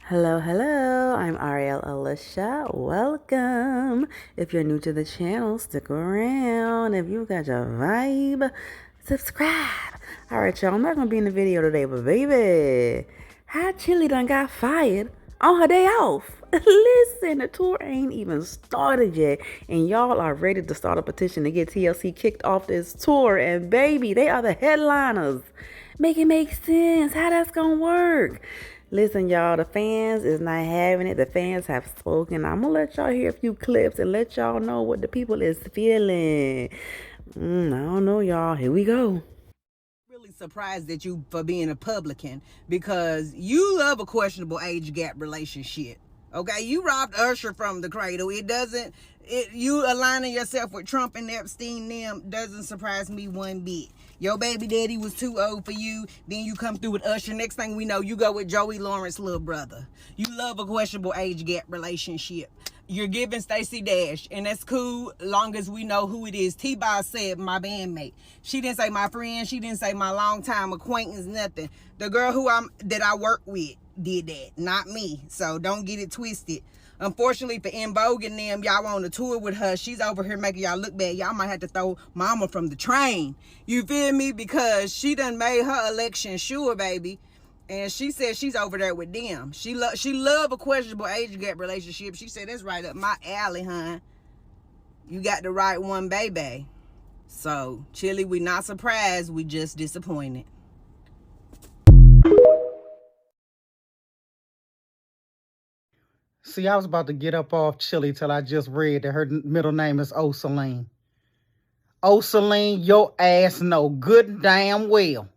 Hello, hello. I'm Ariel Alicia. Welcome. If you're new to the channel, stick around. If you got your vibe, subscribe. All right, y'all. I'm not gonna be in the video today, but baby, how Chilli done got fired on her day off. Listen, the tour ain't even started yet, and y'all are ready to start a petition to get TLC kicked off this tour. And baby, they are the headliners. Make it make sense. How that's gonna work? Listen, y'all, the fans is not having it. The fans have spoken. I'm gonna let y'all hear a few clips and let y'all know what the people is feeling. I don't know, y'all. Here we go. Really surprised at you for being a publican because you love a questionable age gap relationship. Okay, you robbed Usher from the cradle. You aligning yourself with Trump and Epstein them doesn't surprise me one bit. Your baby daddy was too old for you. Then you come through with Usher. Next thing we know, you go with Joey Lawrence's little brother. You love a questionable age gap relationship. You're giving Stacey Dash, and that's cool long as we know who it is. T-Boz said my bandmate. She didn't say my friend. She didn't say my longtime acquaintance, nothing. The girl that I work with did that, not me. So don't get it twisted. Unfortunately for En Vogue and them, y'all on a tour with her. She's over here making y'all look bad. Y'all might have to throw mama from the train. You feel me? Because she done made her election sure, baby. And she said she's over there with them. She love a questionable age gap relationship. She said, that's right up my alley, hon. You got the right one, baby. So, Chilli, we not surprised. We just disappointed. See, I was about to get up off Chilli till I just read that her middle name is Osaline. Osaline, your ass know good and damn well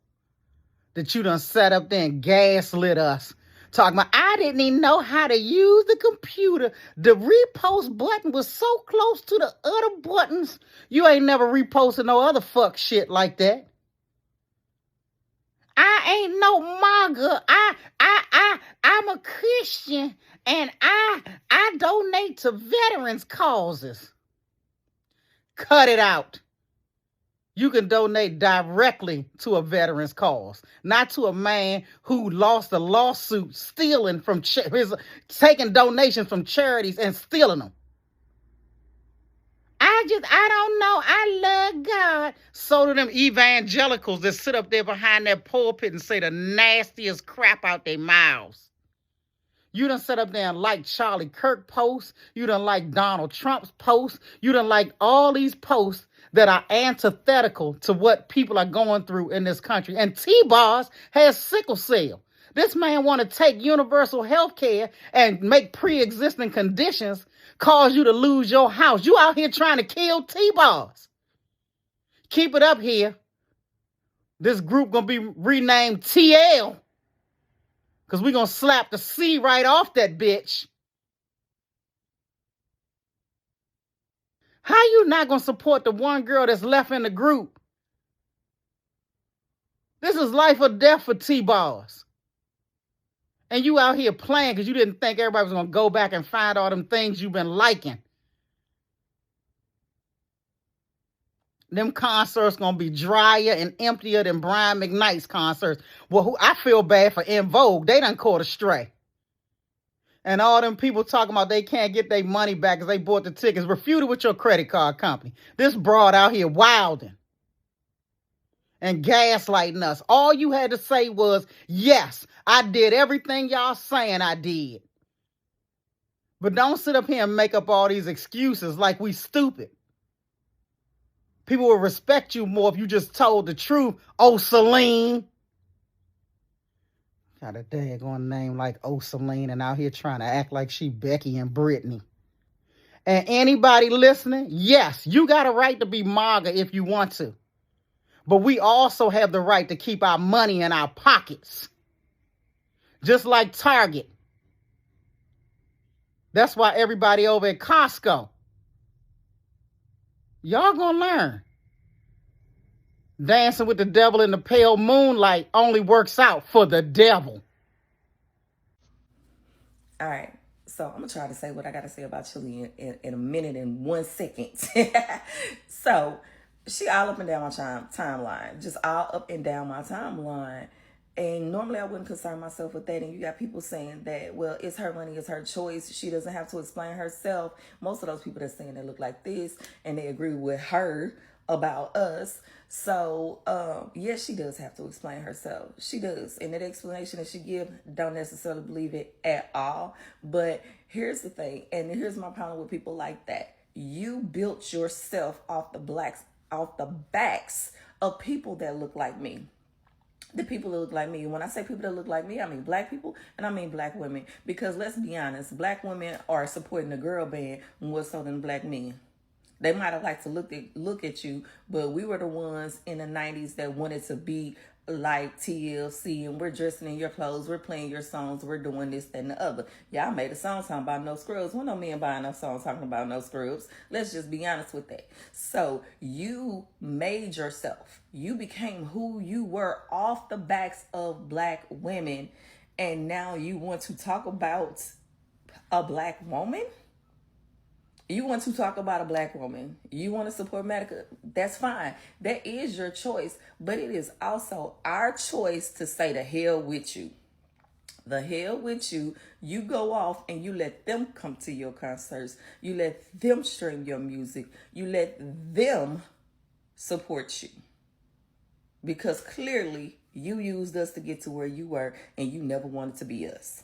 that you done sat up there and gaslit us. Talking about, I didn't even know how to use the computer. The repost button was so close to the other buttons. You ain't never reposted no other fuck shit like that. I ain't no MAGA. I'm a Christian, and I donate to veterans causes. Cut it out. You can donate directly to a veteran's cause, not to a man who lost a lawsuit stealing from taking donations from charities and stealing them. I don't know. I love God. So do them evangelicals that sit up there behind that pulpit and say the nastiest crap out their mouths. You done sit up there and like Charlie Kirk posts. You done like Donald Trump's posts. You done like all these posts that are antithetical to what people are going through in this country. And T-Boz has sickle cell. This man want to take universal health care and make pre-existing conditions cause you to lose your house. You out here trying to kill T-Boz. Keep it up here. This group going to be renamed TL. Because we're going to slap the C right off that bitch. How you not going to support the one girl that's left in the group? This is life or death for T-Boz. And you out here playing because you didn't think everybody was going to go back and find all them things you've been liking. Them concerts going to be drier and emptier than Brian McKnight's concerts. Well, I feel bad for En Vogue. They done caught a stray. And all them people talking about they can't get their money back because they bought the tickets. Refuted with your credit card company. This broad out here wilding and gaslighting us. All you had to say was, yes, I did everything y'all saying I did. But don't sit up here and make up all these excuses like we stupid. People will respect you more if you just told the truth. Oh, Celine. Got a daggone name like Osaline and out here trying to act like she Becky and Brittany. And anybody listening, yes, you got a right to be MAGA if you want to. But we also have the right to keep our money in our pockets. Just like Target. That's why everybody over at Costco. Y'all gonna learn. Dancing with the devil in the pale moonlight only works out for the devil. All right. So I'm going to try to say what I got to say about Chilli in a minute and 1 second. So she all up and down my timeline. Just all up and down my timeline. And normally I wouldn't concern myself with that. And you got people saying that, well, it's her money, it's her choice. She doesn't have to explain herself. Most of those people that's saying they look like this and they agree with her about us. So, yes, she does have to explain herself. She does. And that explanation that she give, don't necessarily believe it at all. But here's the thing, and here's my problem with people like that. You built yourself off the backs of people that look like me. The people that look like me. When I say people that look like me, I mean black people and I mean black women. Because let's be honest, black women are supporting the girl band more so than black men. They might have liked to look at you, but we were the ones in the 90s that wanted to be like TLC, and we're dressing in your clothes, we're playing your songs, we're doing this, that, and the other. Y'all made a song talking about no scrubs. Well, no men buying no songs talking about no scrubs. Let's just be honest with that. So you made yourself. You became who you were off the backs of black women, and now you want to talk about a black woman? You want to talk about a black woman. You want to support Medica. That's fine. That is your choice. But it is also our choice to say the hell with you. The hell with you. You go off and you let them come to your concerts. You let them stream your music. You let them support you. Because clearly you used us to get to where you were and you never wanted to be us.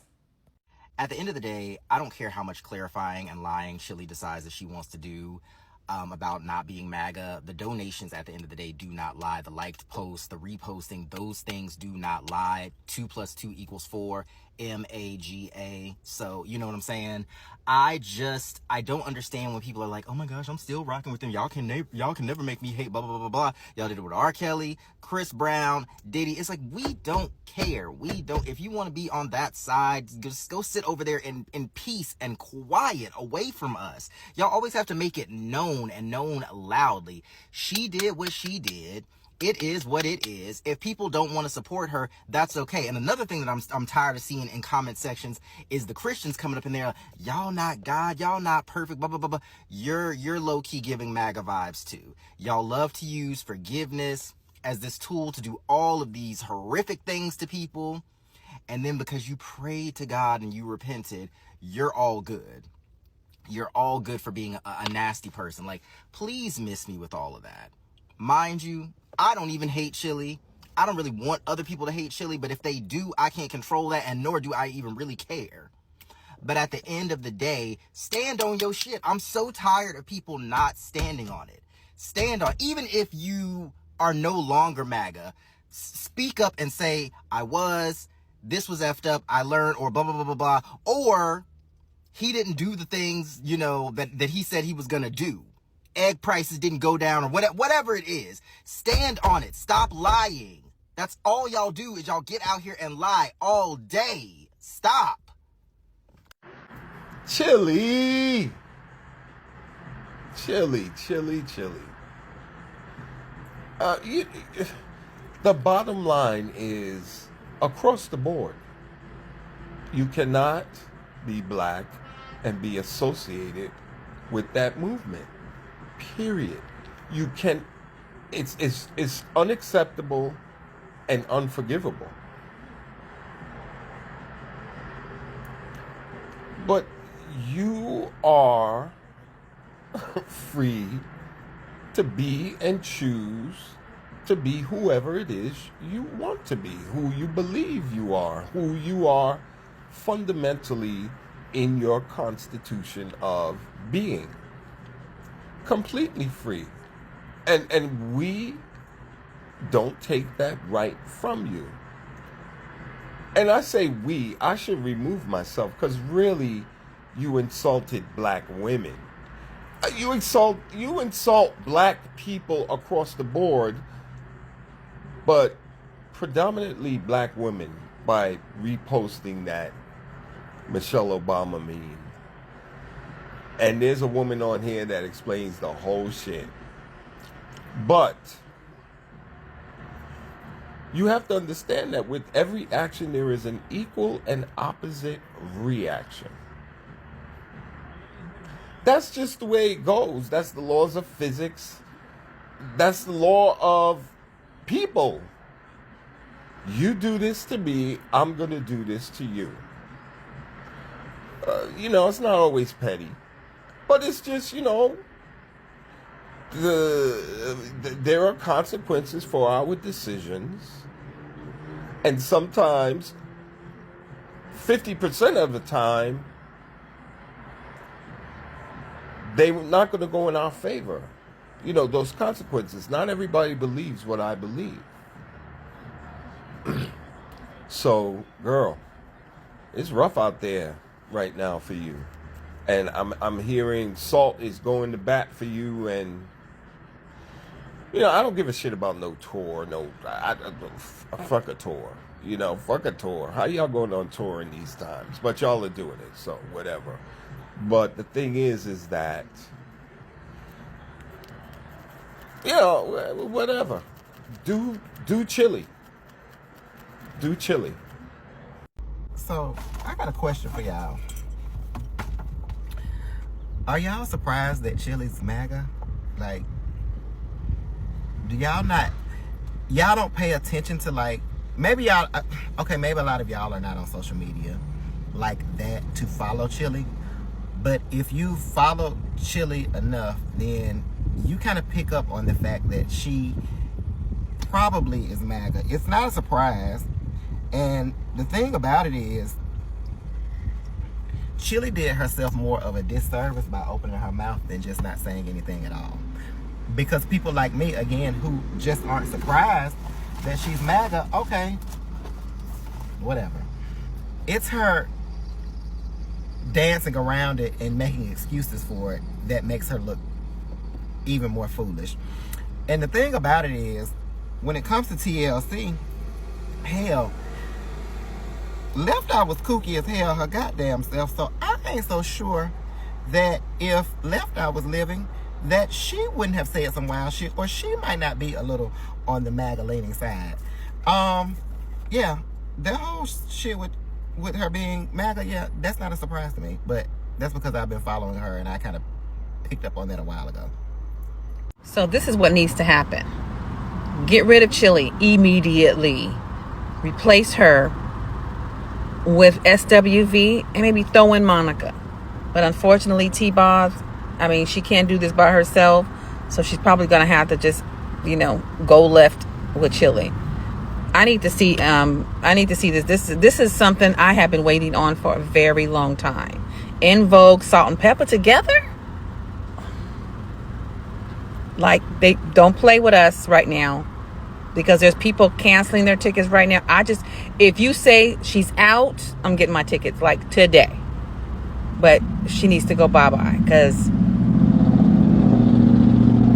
At the end of the day, I don't care how much clarifying and lying Chilli decides that she wants to do about not being MAGA. The donations at the end of the day do not lie. The liked posts, the reposting, those things do not lie. 2 + 2 = 4. MAGA. So, you know what I'm saying? I don't understand when people are like, oh my gosh, I'm still rocking with them. Y'all can never make me hate blah, blah, blah, blah, blah. Y'all did it with R. Kelly, Chris Brown, Diddy. It's like, we don't care. If you want to be on that side, just go sit over there in peace and quiet away from us. Y'all always have to make it known and known loudly. She did what she did. It is what it is. If people don't want to support her, that's okay. And another thing that I'm tired of seeing in comment sections is the Christians coming up in there, y'all not God, y'all not perfect, blah, blah, blah, blah. You're low-key giving MAGA vibes too. Y'all love to use forgiveness as this tool to do all of these horrific things to people. And then because you prayed to God and you repented, you're all good. You're all good for being a nasty person. Like, please miss me with all of that. Mind you, I don't even hate Chilli. I don't really want other people to hate Chilli, but if they do, I can't control that, and nor do I even really care. But at the end of the day, stand on your shit. I'm so tired of people not standing on it. Stand on, even if you are no longer MAGA, speak up and say, this was effed up, I learned, or blah, blah, blah, blah, blah. Or he didn't do the things, that he said he was going to do. Egg prices didn't go down, or whatever it is. Stand on it. Stop lying. That's all y'all do, is y'all get out here and lie all day. Stop. Chilli. The bottom line is, across the board, you cannot be black and be associated with that movement. Period. You can. It's unacceptable and unforgivable. But you are free to be and choose to be whoever it is you want to be, who you believe you are, who you are fundamentally in your constitution of being. Completely free. And we don't take that right from you. And I say I should remove myself, because really you insulted black women. You insult black people across the board, but predominantly black women, by reposting that Michelle Obama meme. And there's a woman on here that explains the whole shit. But you have to understand that with every action, there is an equal and opposite reaction. That's just the way it goes. That's the laws of physics. That's the law of people. You do this to me, I'm going to do this to you. It's not always petty, but it's just, there are consequences for our decisions, and sometimes 50% of the time they're not going to go in our favor. Those consequences. Not everybody believes what I believe. So, girl, it's rough out there right now for you, and I'm hearing Salt is going to bat for you, and I don't give a shit about no tour. No, fuck a tour. Fuck a tour. How y'all going on tour in these times? But y'all are doing it, so whatever. But the thing is that, whatever. Do Chilli. Do Chilli. So, I got a question for y'all. Are y'all surprised that Chilli's MAGA? Like, do y'all don't pay attention to, like, maybe y'all, maybe a lot of y'all are not on social media like that to follow Chilli. But if you follow Chilli enough, then you kind of pick up on the fact that she probably is MAGA. It's not a surprise. And the thing about it is, Chilli did herself more of a disservice by opening her mouth than just not saying anything at all. Because people like me, again, who just aren't surprised that she's MAGA, okay, whatever. It's her dancing around it and making excuses for it that makes her look even more foolish. And the thing about it is, when it comes to TLC, hell, Left Eye was kooky as hell her goddamn self, so I ain't so sure that if Left Eye was living, that she wouldn't have said some wild shit, or she might not be a little on the MAGA leaning side. Yeah, that whole shit with her being MAGA, yeah, that's not a surprise to me, but that's because I've been following her and I kind of picked up on that a while ago. So this is what needs to happen. Get rid of Chilli immediately. Replace her with SWV and maybe throw in Monica. But unfortunately, T-Boz, she can't do this by herself. So she's probably going to have to just, go left with Chilli. I need to see this. This is something I have been waiting on for a very long time. In Vogue, Salt-N-Pepa together? Like, they don't play with us right now, because there's people canceling their tickets right now. If you say she's out, I'm getting my tickets like today. But she needs to go bye-bye, because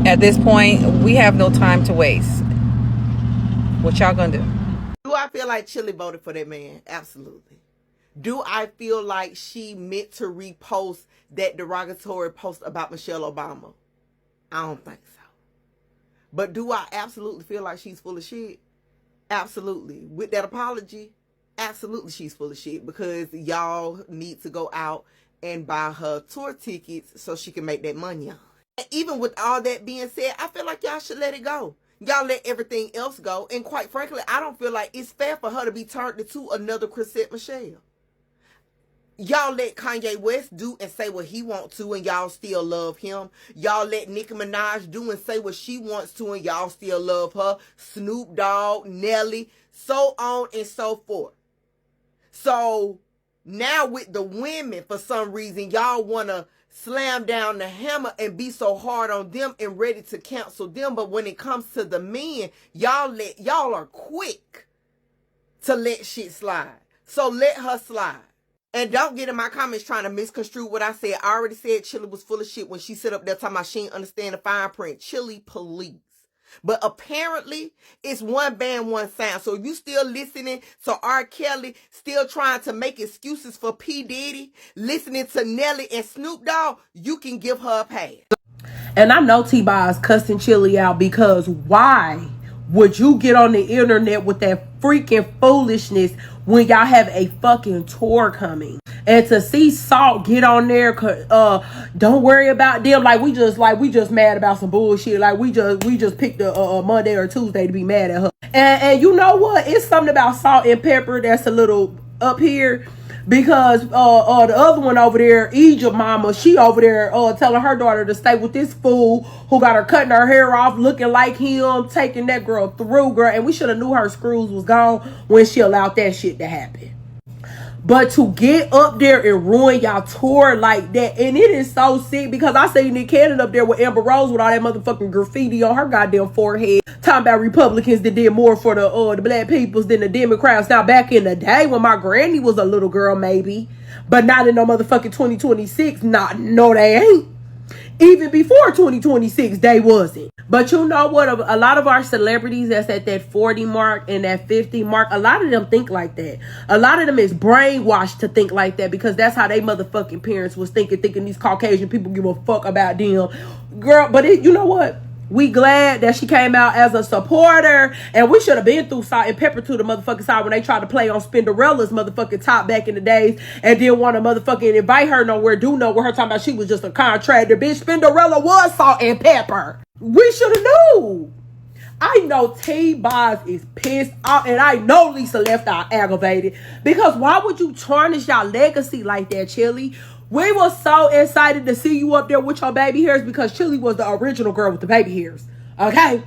at this point, we have no time to waste. What y'all gonna do? Do I feel like Chilli voted for that man? Absolutely. Do I feel like she meant to repost that derogatory post about Michelle Obama? I don't think so. But do I absolutely feel like she's full of shit? Absolutely. With that apology, absolutely she's full of shit, because y'all need to go out and buy her tour tickets so she can make that money on. And even with all that being said, I feel like y'all should let it go. Y'all let everything else go. And quite frankly, I don't feel like it's fair for her to be turned into another Chrisette Michele. Y'all let Kanye West do and say what he wants to, and y'all still love him. Y'all let Nicki Minaj do and say what she wants to, and y'all still love her. Snoop Dogg, Nelly, so on and so forth. So now with the women, for some reason, y'all want to slam down the hammer and be so hard on them and ready to cancel them. But when it comes to the men, y'all are quick to let shit slide. So let her slide. And don't get in my comments trying to misconstrue what I said. I already said Chilli was full of shit when she sit up there talking about she didn't understand the fine print. Chilli, please. But apparently, it's one band, one sound. So if you still listening to R. Kelly, still trying to make excuses for P. Diddy, listening to Nelly and Snoop Dogg, you can give her a pass. And I know T-Boz cussing Chilli out, because why would you get on the internet with that freaking foolishness when y'all have a fucking tour coming? And to see Salt get on there, don't worry about them. Like we just mad about some bullshit. Like we just picked a Monday or Tuesday to be mad at her. And you know what? It's something about Salt-N-Pepa that's a little up here. Because the other one over there, Egypt mama, she over there telling her daughter to stay with this fool who got her cutting her hair off, looking like him, taking that girl through, girl. And we should have knew her screws was gone when she allowed that shit to happen. But to get up there and ruin y'all tour like that, and it is so sick because I seen Nick Cannon up there with Amber Rose with all that motherfucking graffiti on her goddamn forehead, talking about Republicans that did more for the black peoples than the Democrats. Now back in the day when my granny was a little girl, maybe, but not in no motherfucking 2026. No, they ain't. Even before 2026, they wasn't. But you know what? A lot of our celebrities that's at that 40 mark and that 50 mark, a lot of them think like that. A lot of them is brainwashed to think like that because that's how they motherfucking parents was thinking these Caucasian people give a fuck about them. Girl, but you know what? We glad that she came out as a supporter, and we should have been through Salt-N-Pepa to the motherfucking side when they tried to play on Spinderella's motherfucking top back in the days and didn't want to motherfucking invite her nowhere, do nowhere. Her talking about she was just a contractor. Bitch, Spinderella was Salt-N-Pepa. We should have knew. I know T-Boz is pissed off, and I know Lisa left out aggravated because why would you tarnish y'all legacy like that, Chilli? We were so excited to see you up there with your baby hairs because Chilli was the original girl with the baby hairs. Okay?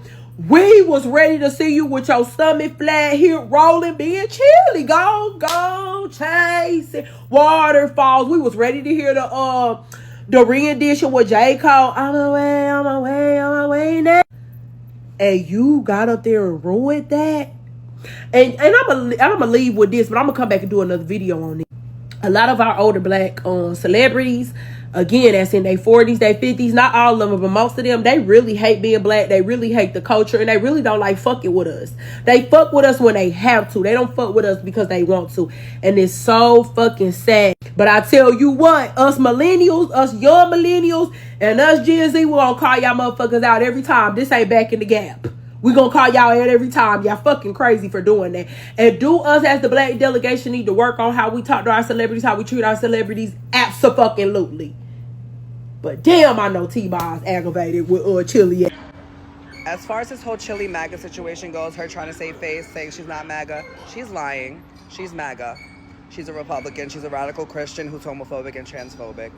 We was ready to see you with your stomach flat here rolling, being Chilli. Go, chasing waterfalls. We was ready to hear the rendition with J. Cole. On my way now. And you got up there and ruined that. And I'm gonna leave with this, but I'm gonna come back and do another video on it. A lot of our older black celebrities, again, that's in their 40s, their 50s, not all of them, but most of them, they really hate being black. They really hate the culture, and they really don't like fucking with us. They fuck with us when they have to. They don't fuck with us because they want to. And it's so fucking sad. But I tell you what, us millennials, us young millennials, and us Gen Z, we're gonna call y'all motherfuckers out every time. This ain't back in the gap. We gonna call y'all out every time. Y'all fucking crazy for doing that. And do us as the black delegation need to work on how we talk to our celebrities, how we treat our celebrities? Abso-fucking-lutely. But damn, I know T-Boz aggravated with Chilli. As far as this whole Chilli MAGA situation goes, her trying to save face, saying she's not MAGA, she's lying. She's MAGA. She's a Republican. She's a radical Christian who's homophobic and transphobic.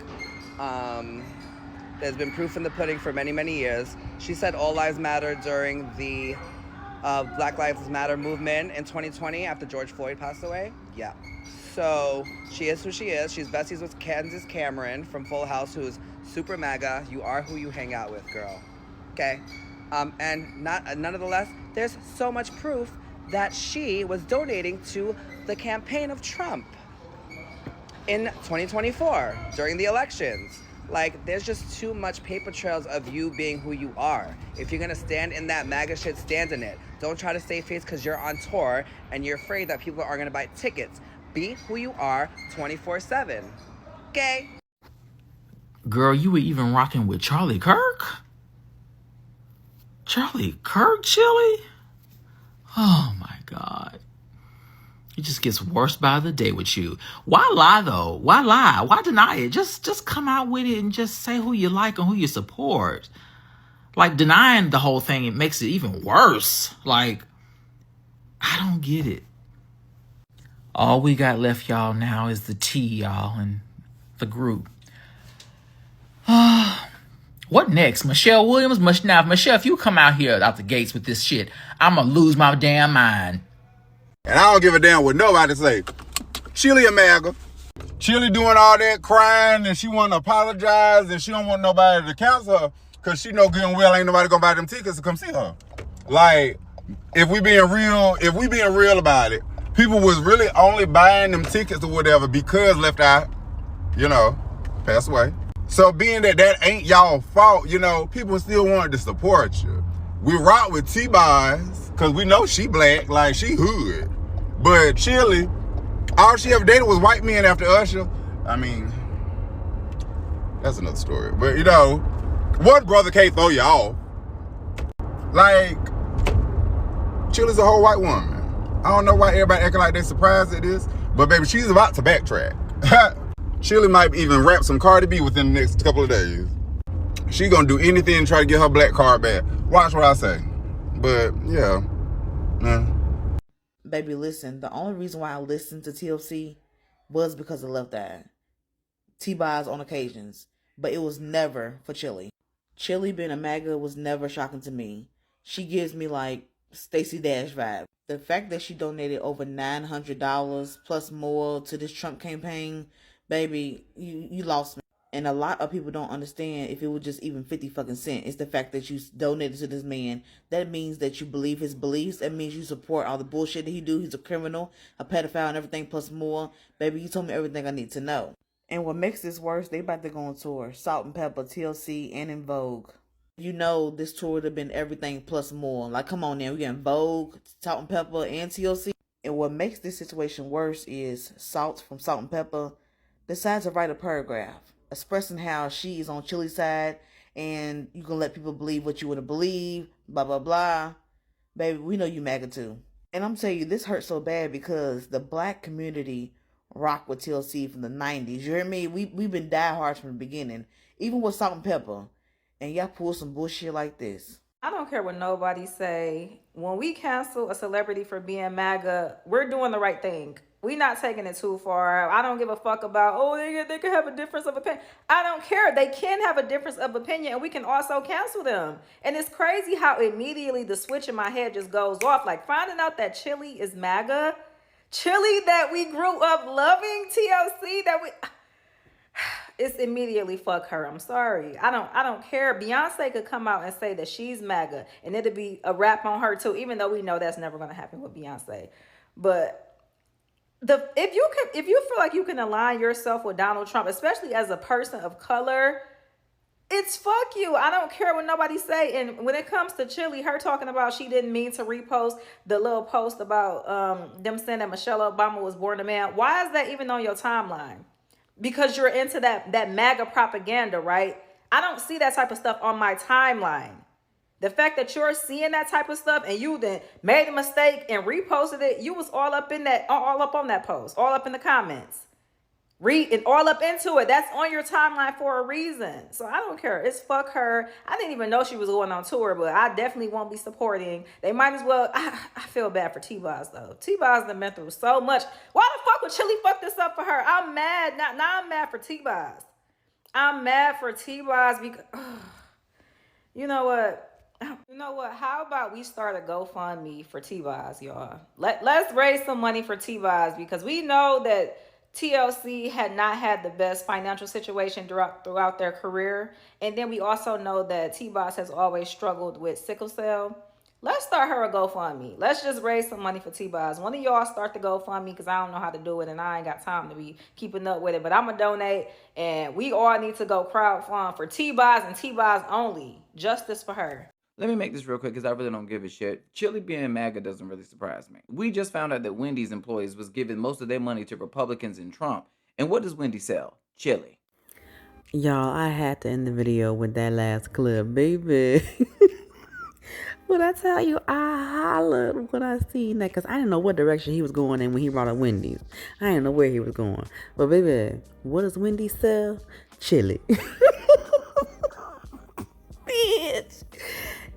There's been proof in the pudding for many, many years. She said all lives matter during the Black Lives Matter movement in 2020 after George Floyd passed away. Yeah. So she is who she is. She's besties with Candace Cameron from Full House, who's super MAGA. You are who you hang out with, girl. Okay? And nonetheless, there's so much proof that she was donating to the campaign of Trump in 2024 during the elections. Like, there's just too much paper trails of you being who you are. If you're gonna stand in that MAGA shit, stand in it. Don't try to save face because you're on tour and you're afraid that people are gonna buy tickets. Be who you are 24/7. Okay? Girl, you were even rocking with Charlie Kirk? Charlie Kirk, Chilli? Oh my God. It just gets worse by the day with you. Why lie though? Why lie? Why deny it? Just come out with it and just say who you like and who you support. Like, denying the whole thing, it makes it even worse. Like, I don't get it. All we got left, y'all, now is the tea, y'all, and the group. What next? Michelle Williams? Now, Michelle, if you come out here out the gates with this shit, I'm gonna lose my damn mind. And I don't give a damn what nobody say. Chilli a MAGA. Chilli doing all that crying and she want to apologize and she don't want nobody to counsel her because she know good and well ain't nobody gonna buy them tickets to come see her. Like, if we being real about it, people was really only buying them tickets or whatever because Left Eye, passed away. So being that ain't y'all fault, people still wanted to support you. We rock with T-Boz because we know she black, like she hood. But Chilli, all she ever dated was white men after Usher. I mean, that's another story. But one brother can't throw you off. Like, Chilli's a whole white woman. I don't know why everybody acting like they surprised at this, but baby, she's about to backtrack. Chilli might even rap some Cardi B within the next couple of days. She gonna do anything to try to get her black card back. Watch what I say. But yeah. Baby, listen, the only reason why I listened to TLC was because of Left Eye. T-Boz on occasions. But it was never for Chilli. Chilli being a MAGA was never shocking to me. She gives me like Stacey Dash vibe. The fact that she donated over $900 plus more to this Trump campaign, baby, you lost me. And a lot of people don't understand if it was just even 50 fucking cents. It's the fact that you donated to this man. That means that you believe his beliefs. That means you support all the bullshit that he do. He's a criminal, a pedophile, and everything plus more. Baby, you told me everything I need to know. And what makes this worse, they about to go on tour. Salt-N-Pepa, TLC, and In Vogue. You know this tour would have been everything plus more. Like, come on now, we getting Vogue, Salt-N-Pepa, and TLC. And what makes this situation worse is Salt from Salt-N-Pepa decides to write a paragraph expressing how she is on Chilli's side and you can let people believe what you want to believe, blah, blah, blah. Baby, we know you MAGA too. And I'm telling you, this hurts so bad because the black community rock with TLC from the 90s. You hear me? We've been diehards from the beginning. Even with Salt-N-Pepa. And y'all pull some bullshit like this. I don't care what nobody say. When we cancel a celebrity for being MAGA, we're doing the right thing. We're not taking it too far. I don't give a fuck about, oh, they can have a difference of opinion. I don't care. They can have a difference of opinion, and we can also cancel them. And it's crazy how immediately the switch in my head just goes off. Like finding out that Chilli is MAGA. Chilli that we grew up loving, TLC that we... It's immediately fuck her. I'm sorry. I don't care. Beyonce could come out and say that she's MAGA and it'd be a rap on her too, even though we know that's never going to happen with Beyonce. But if you feel like you can align yourself with Donald Trump, especially as a person of color, it's fuck you. I don't care what nobody say. And when it comes to Chilli, her talking about she didn't mean to repost the little post about them saying that Michelle Obama was born a man. Why is that even on your timeline? Because you're into that MAGA propaganda, right? I don't see that type of stuff on my timeline. The fact that you're seeing that type of stuff and you then made a mistake and reposted it, you was all up on that post, all up in the comments. Read and all up into it. That's on your timeline for a reason. So I don't care. It's fuck her. I didn't even know she was going on tour, but I definitely won't be supporting. They might as well. I feel bad for T-Boz though. T-Boz done been through so much. Why the fuck would Chilli fuck this up for her? I'm mad. Now I'm mad for T-Boz. I'm mad for T-Boz because you know what? How about we start a GoFundMe for T-Boz, y'all? Let's raise some money for T-Boz because we know that TLC had not had the best financial situation throughout their career. And then we also know that T-Boz has always struggled with sickle cell. Let's start her a GoFundMe. Let's just raise some money for T-Boz. One of y'all start the GoFundMe because I don't know how to do it and I ain't got time to be keeping up with it. But I'm going to donate and we all need to go crowdfund for T-Boz and T-Boz only. Justice for her. Let me make this real quick because I really don't give a shit. Chilli being MAGA doesn't really surprise me. We just found out that Wendy's employees was giving most of their money to Republicans and Trump. And what does Wendy sell? Chilli. Y'all, I had to end the video with that last clip, baby. When I tell you, I hollered when I seen that because I didn't know what direction he was going in when he brought up Wendy's. I didn't know where he was going. But baby, what does Wendy sell? Chilli. Bitch.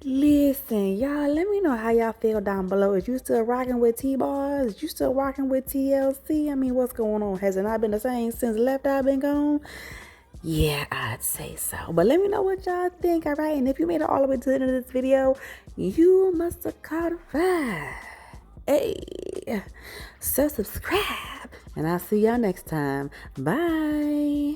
Listen, y'all, let me know how y'all feel down below. Is you still rocking with T-Boz? Is you still rocking with TLC? I mean, what's going on? Has it not been the same since Left Eye been gone? Yeah, I'd say so. But let me know what y'all think, all right? And if you made it all the way to the end of this video, you must have caught a vibe. Hey, so subscribe. And I'll see y'all next time. Bye.